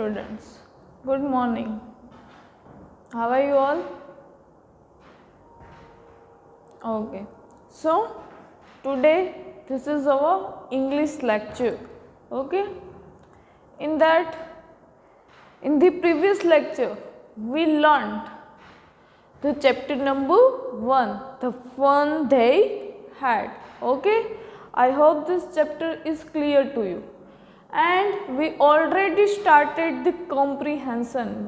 students. Good morning. How are you all? Okay. So, today this is our English lecture. Okay. In the previous lecture, we learned the chapter number 1, the fun they had. Okay. I hope this chapter is clear to you. And we already started the comprehension.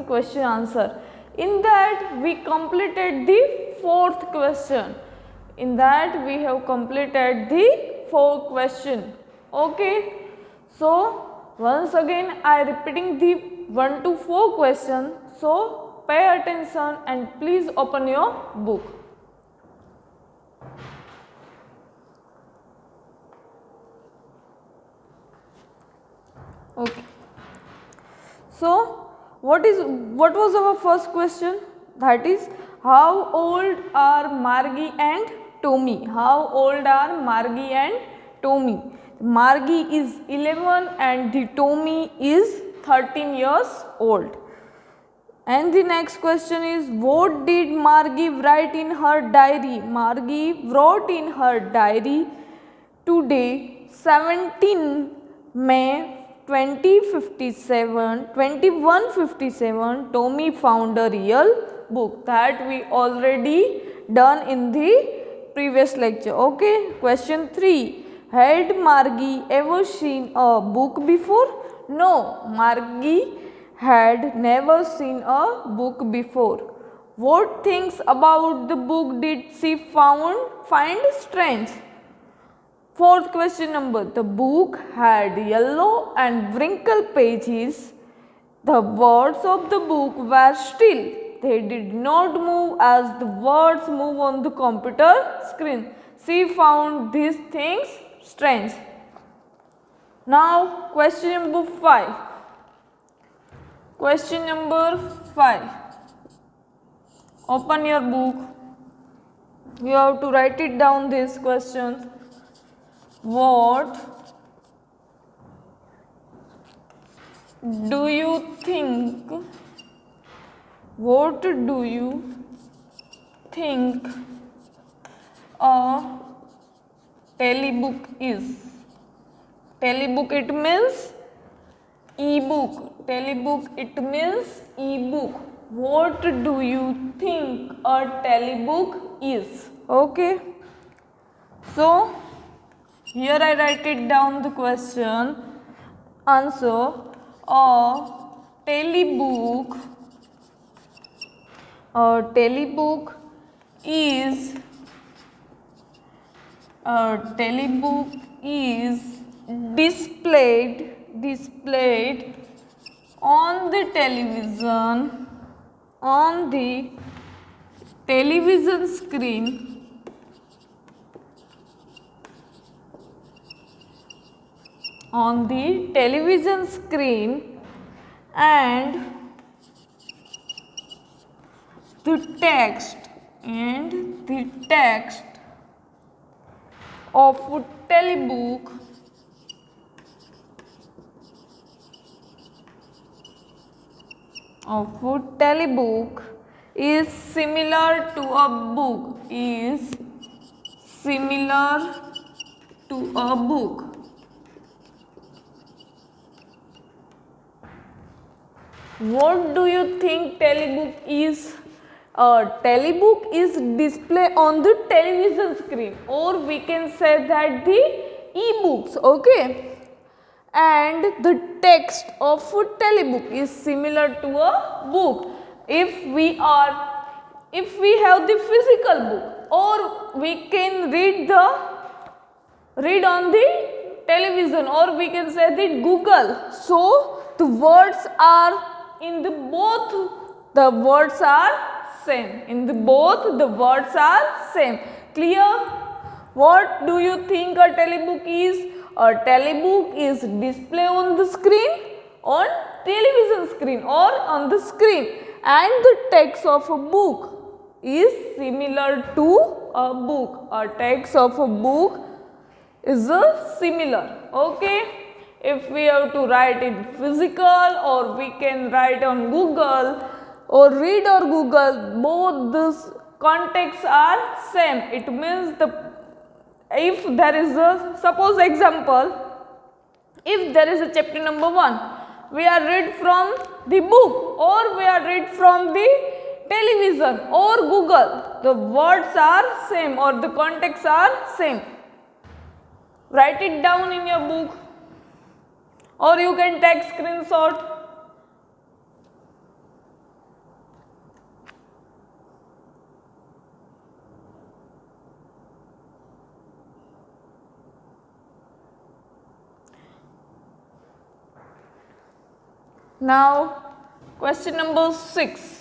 Question answer. In that we completed the fourth question. Okay. So once again I repeating the 1 to 4 question. So pay attention and please open your book. Okay. So what was our first question? That is, how old are Margie and Tommy? Margie is 11 and the Tommy is 13 years old. And the next question is, what did Margie write in her diary? Margie wrote in her diary, today 17 May 2157, Tommy found a real book. That we already done in the previous lecture. Okay. Question 3. Had Margie ever seen a book before? No, Margie had never seen a book before. What things about the book did she find strange? Fourth question number. The book had yellow and wrinkled pages. The words of the book were still. They did not move as the words move on the computer screen. She found these things strange. Now question number 5. Open your book. You have to write it down these questions. What do you think a telebook is? Telebook, it means e-book. What do you think a telebook is? Okay. So here I write it down the question. Answer. A telebook is displayed on the television screen and the text of a telebook is similar to a book. What do you think telebook is? Telebook is display on the television screen, or we can say that the e-books. Okay. And the text of a telebook is similar to a book. If we have the physical book, or we can read on the television, or we can say the Google. So the words are in the both, the words are same. Clear? What do you think a telebook is? A telebook is display on the screen, on television screen, or on the screen, and the text of a book is similar to a book. A text of a book is similar. Okay. if we have to write in physical or we can write on Google or read or Google, both these contexts are same. It means if there is a, suppose example, if there is a chapter number 1, we are read from the book or we are read from the television or Google, the words are same or the contexts are same. Write it down in your book or you can take screenshot. Now question number 6.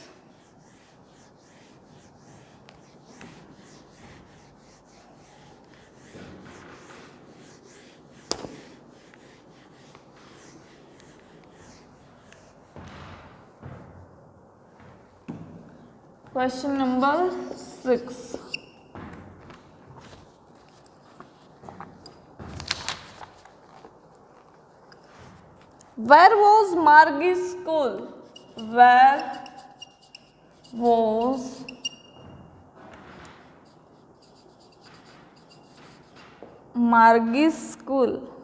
Question number 6. Where was Margie's school? Where was Margie's school?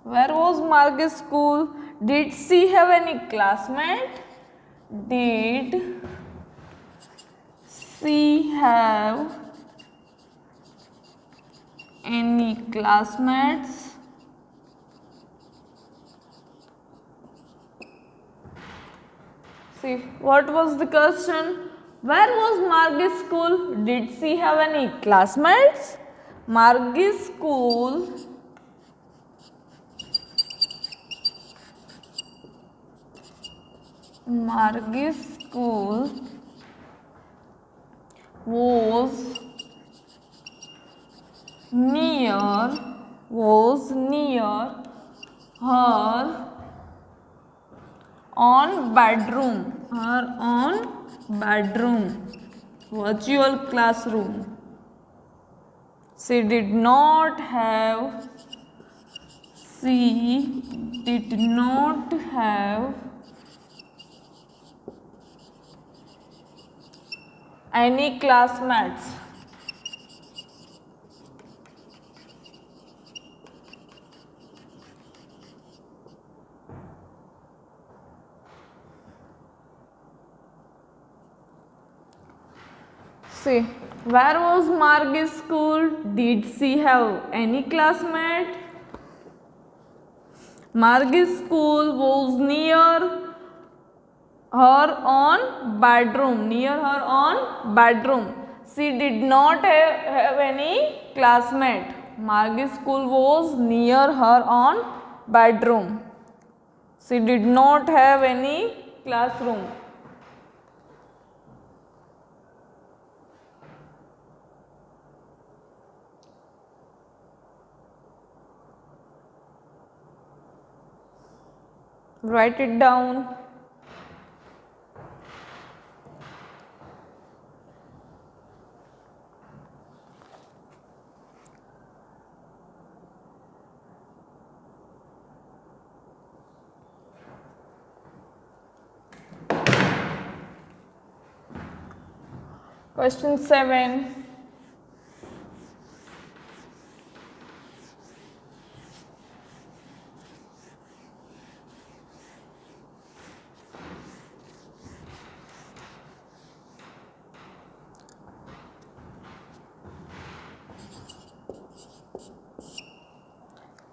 Where was Margie's school? Did she have any classmate? Did she have any classmates? See, what was the question? Where was Margie's school? Did she have any classmates? Margie's school was near her own bedroom, virtual classroom. She did not have any classmates. See, where was Margie's school? Did she have any classmate? Margie's school was near her own bedroom. She did not have any classmate. Margie's school was near her own bedroom. She did not have any classroom. Write it down. Question 7.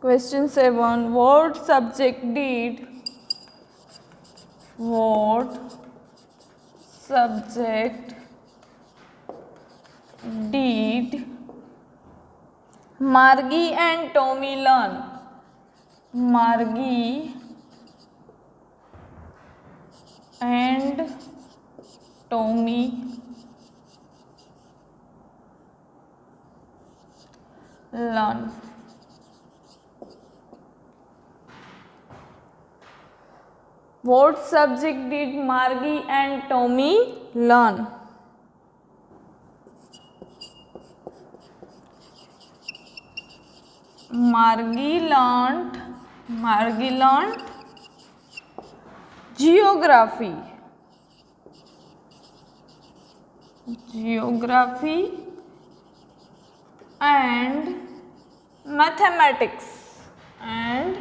Question 7. What subject did Margie and Tommy learn? Margie and Tommy learn. What subject did Margie and Tommy learn? Margi learnt geography and mathematics and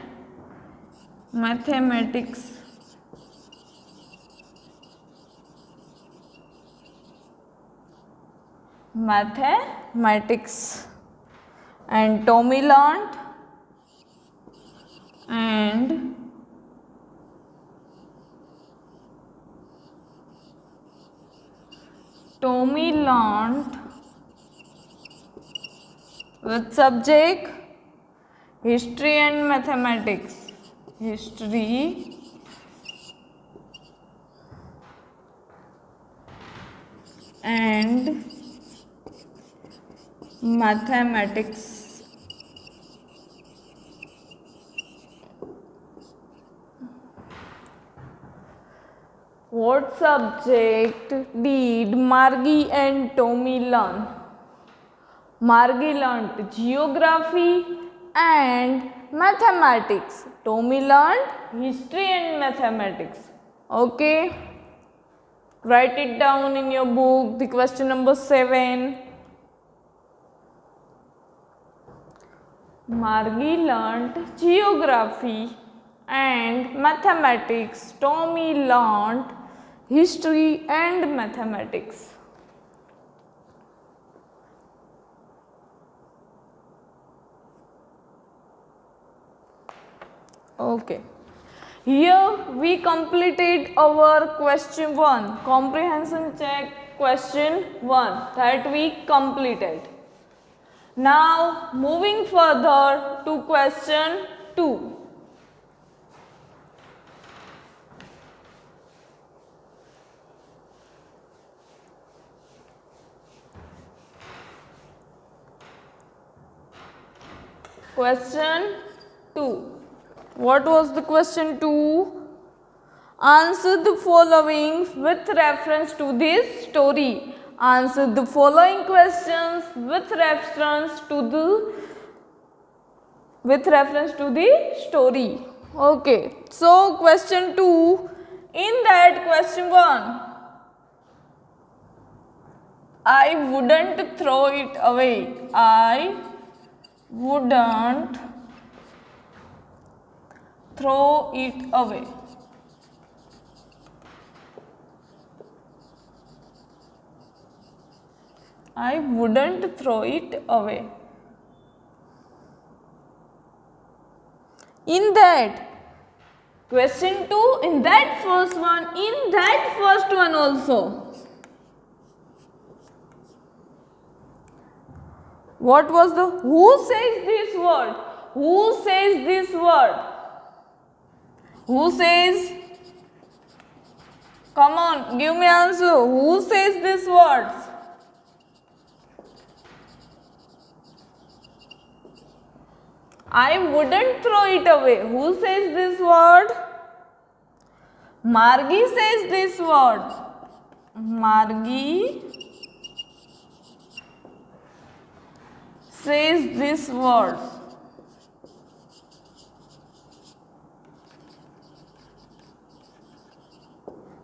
Tommy learnt with subject history and mathematics. History and mathematics. What subject did Margi and Tommy learn? Margi learnt geography and mathematics. Tommy learnt history and mathematics. Okay. Write it down in your book, the question number 7. Margi learnt geography and mathematics. Tommy learnt history and mathematics. Okay. Here we completed our question 1, comprehension check question 1 that we completed. Now moving further to question 2. Question 2. What was the question 2? Answer the following with reference to this story. Answer the following questions with reference to the story. Okay. So question 2. In that question 1, I wouldn't throw it away. I wouldn't throw it away. I wouldn't throw it away. In that question 2, in that first one also. What was the, who says this word? Who says this word? Who says? Come on, give me answer. Who says these words? I wouldn't throw it away. Who says this word? Margi says this word. Margi says this word.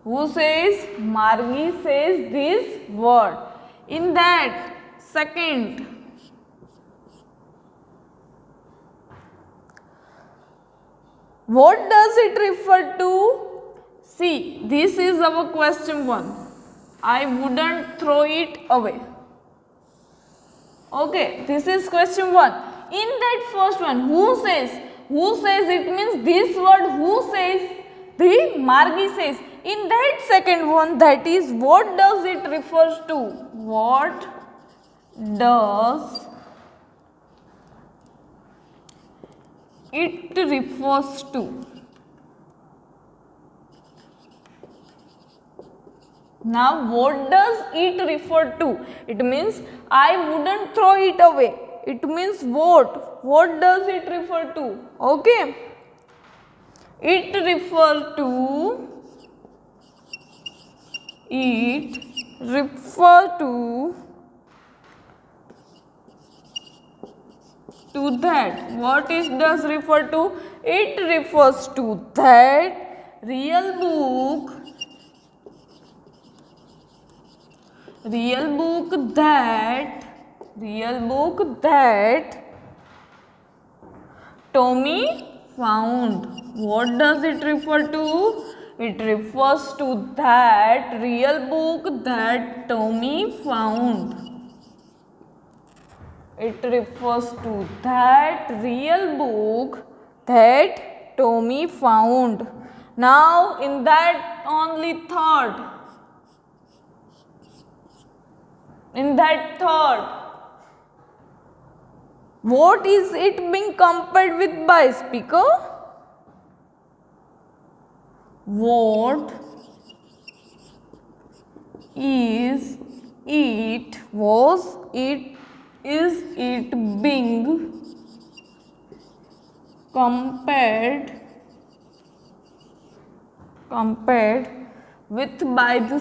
Who says? Margi says this word. In that second, what does it refer to? See, this is our question 1. I wouldn't throw it away. Okay, this is question 1. In that first one, who says? Who says, it means this word who says, the Margi says. In that second one, that is, what does it refers to? What does it refers to? Now, what does it refer to? It means I wouldn't throw it away. It means what? What does it refer to? Okay. It refer to to that. What is does refer to? It refers to that real book that Tommy found. What does it refer to? It refers to that real book that Tommy found. It refers to that real book that Tommy found. Now, in that only thought, what is it being compared with by speaker? What is it being compared with by the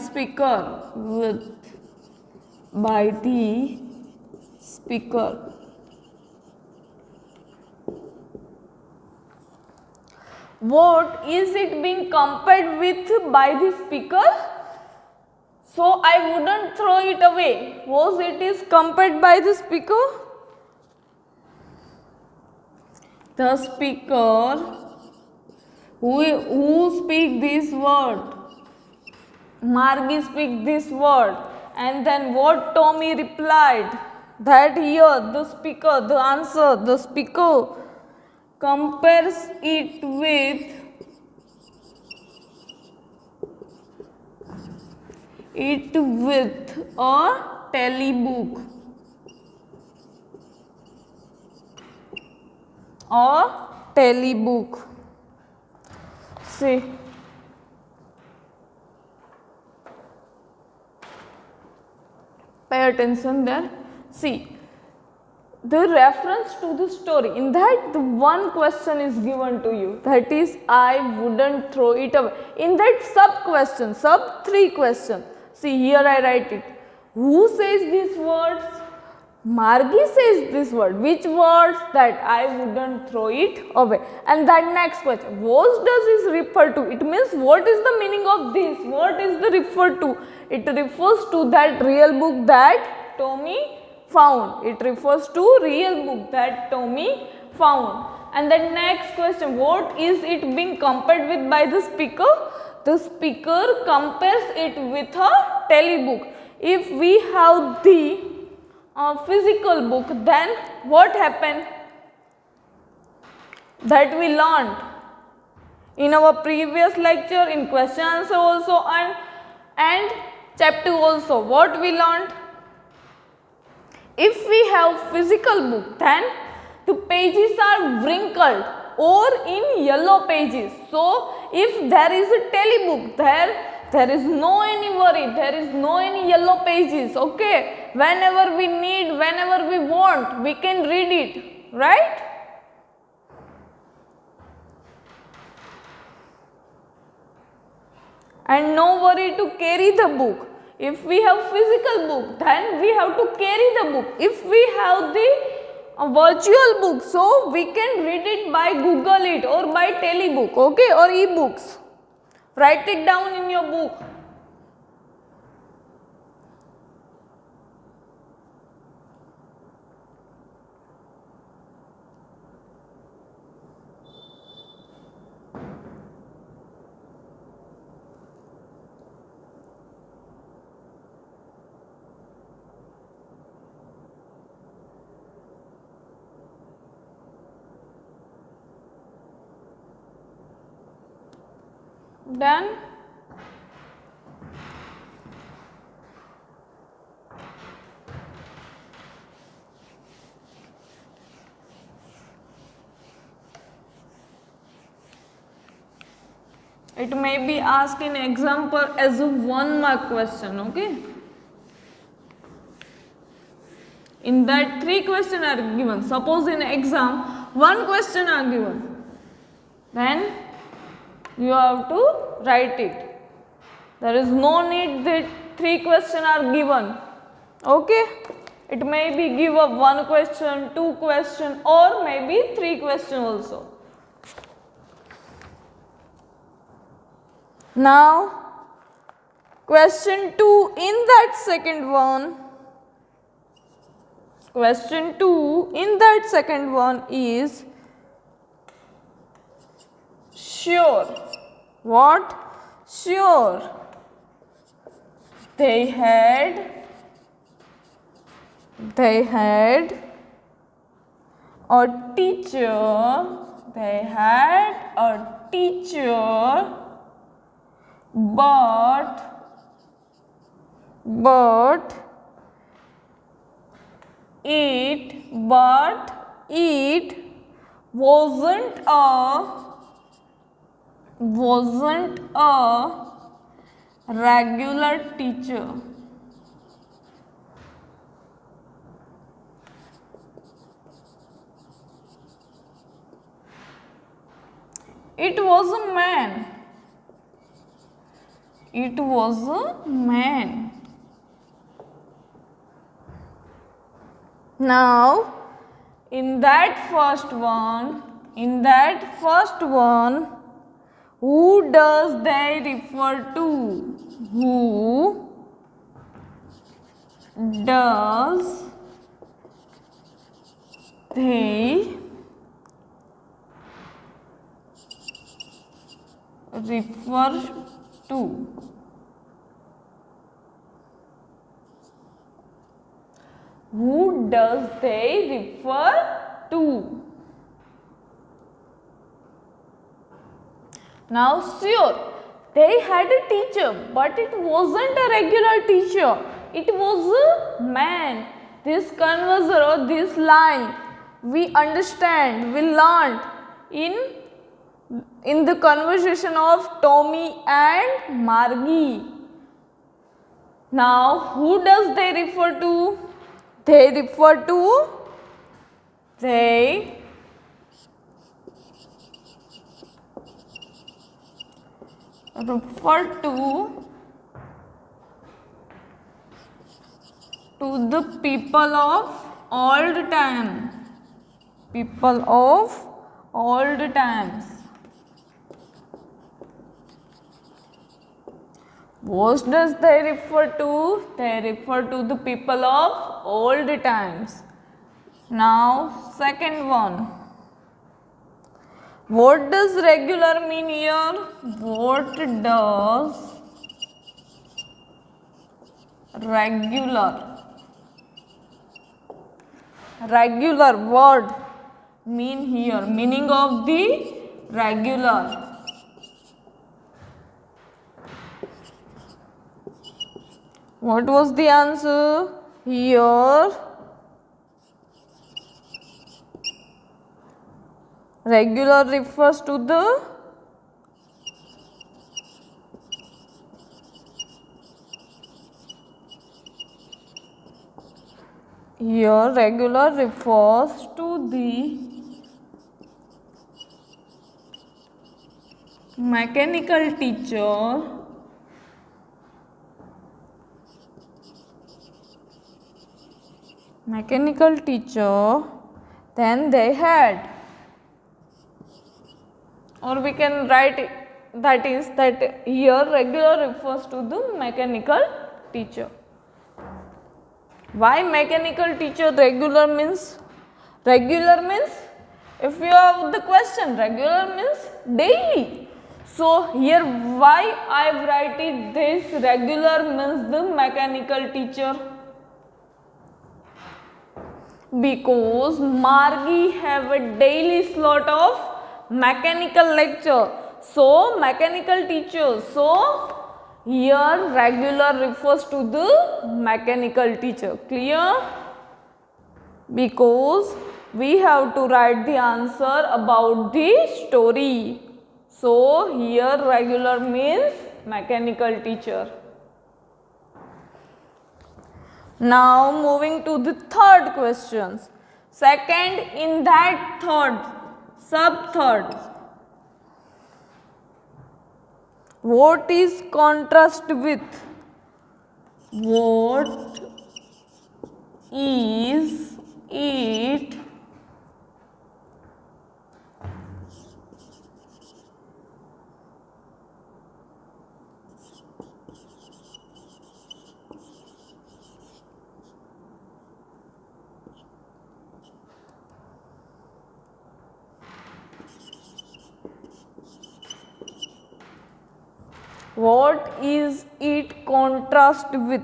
speaker? What is it being compared with by the speaker? So I wouldn't throw it away. Was it is compared by the speaker? The speaker who speak this word. Margie speak this word, and then what Tommy replied? That here the speaker, the answer, the speaker compares it with a telebook See, pay attention there. See, the reference to the story, in that the one question is given to you, that is I wouldn't throw it away. In that sub 3 question, see here I write it. Who says these words? Margie says this word. Which words? That I wouldn't throw it away. And that next question, what does this refer to? It means what is the meaning of this? What is the refer to? It refers to that real book that Tommy found. It refers to real book that Tommy found. And the next question, what is it being compared with by the speaker? The speaker compares it with a telebook. If we have the physical book, then what happened? That we learned in our previous lecture, in question answer also, and chapter also. What we learned? If we have physical book, then the pages are wrinkled or in yellow pages. So if there is a telebook, there is no any worry, there is no any yellow pages. Okay, whenever we need, whenever we want, we can read it, right? And no worry to carry the book. If we have physical book, then we have to carry the book. If we have the virtual book, so we can read it by Google it or by telebook, okay, or e-books. Write it down in your book. Done? It may be asked in example as a 1 mark question, okay? In that 3 questions are given. Suppose in exam 1 question are given, then you have to write it. There is no need that 3 questions are given, okay? It may be give a 1 question, 2 question, or maybe 3 question also. Now, question 2 in that second one. Question 2 in that second one is sure. What? Sure. They had a teacher. They had a teacher, but it wasn't a regular teacher. It was a man. It was a man. Now, in that first one, who does they refer to? Who does they refer to? Who does they refer to? Now, sure, they had a teacher, but it wasn't a regular teacher. It was a man. This converser or this line we understand, we learned in the conversation of Tommy and Margie. Now, who does they refer to? They refer to the people of old time. People of old times. What does they refer to? They refer to the people of old times. Now, second one. What does regular mean here? What does regular word mean here? Meaning of the regular. What was the answer? Here, regular refers to the mechanical teacher then they had, or we can write it, that here regular refers to the mechanical teacher. Why mechanical teacher? Regular means if you have the question, regular means daily. So here why I write it this regular means the mechanical teacher? Because Margie have a daily slot of mechanical lecture. So mechanical teacher. So here regular refers to the mechanical teacher. Clear? Because we have to write the answer about the story. So here regular means mechanical teacher. Now moving to the third questions. Second in that third, sub-third. What is contrast with? What is it what is it contrast with?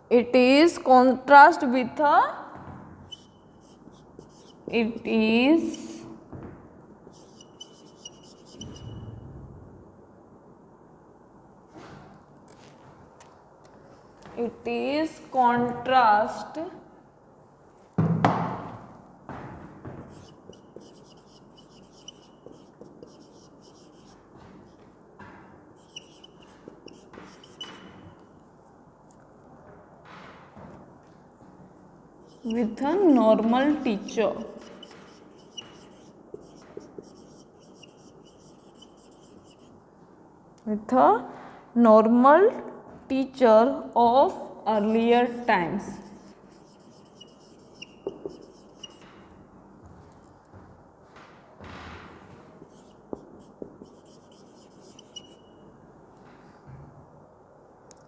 It is contrast with a, it is contrast with a normal teacher. With a normal teacher of earlier times.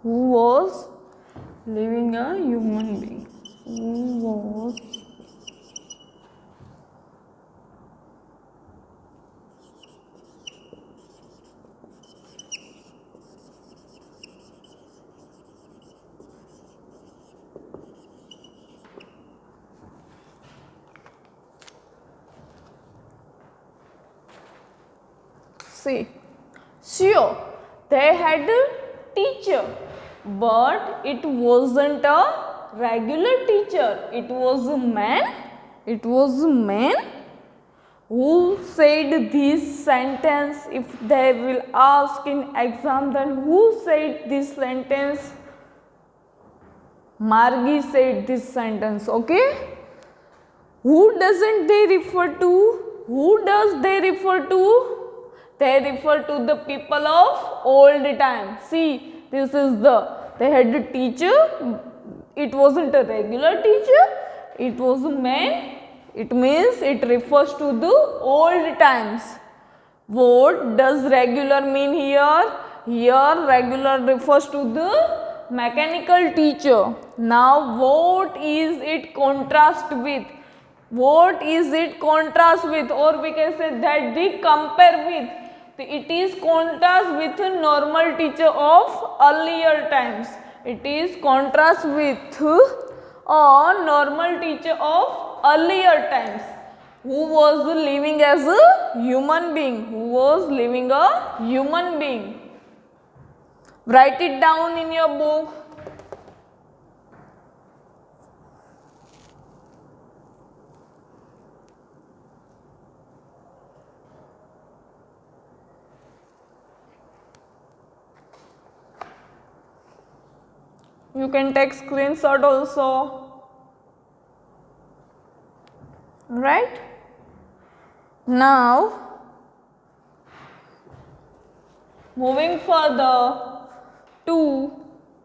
Who was living a human being? Who was see, sure, they had a teacher, but it wasn't a regular teacher. It was a man. It was a man who said this sentence. If they will ask in exam, then who said this sentence? Margi said this sentence. Okay. Who doesn't they refer to? Who does they refer to? They refer to the people of old time. See, this is they had a teacher. It wasn't a regular teacher. It was a man. It means it refers to the old times. What does regular mean here? Here regular refers to the mechanical teacher. Now what is it contrast with? What is it contrast with, or we can say that they compare with? It is contrast with a normal teacher of earlier times. It is contrast with a normal teacher of earlier times who was living as a human being. Who was living a human being. Write it down in your book. You can take screenshot also. Right? Now, moving further to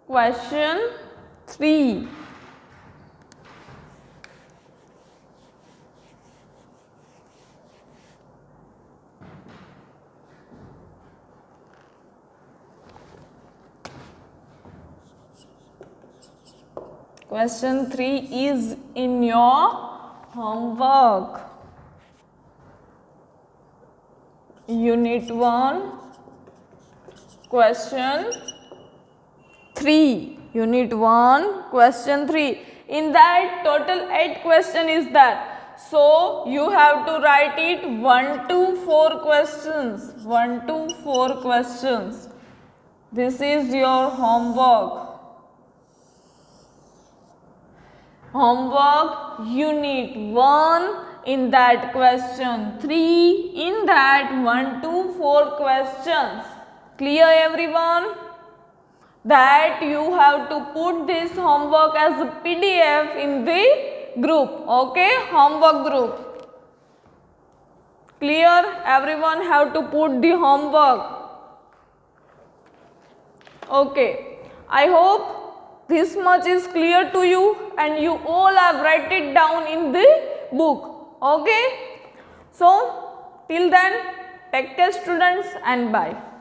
question 3. Question 3 is in your homework. Unit 1, question 3. Unit 1, question 3. In that total 8 question is there. So you have to write it 1 to 4 questions. 1 to 4 questions. This is your homework. Homework unit 1, in that question 3, in that 1 to 4 questions. Clear everyone? That you have to put this homework as a PDF in the group. Okay, homework group. Clear? Everyone have to put the homework. Okay, I hope this much is clear to you and you all have write it down in the book. Okay. So till then, take care students and bye.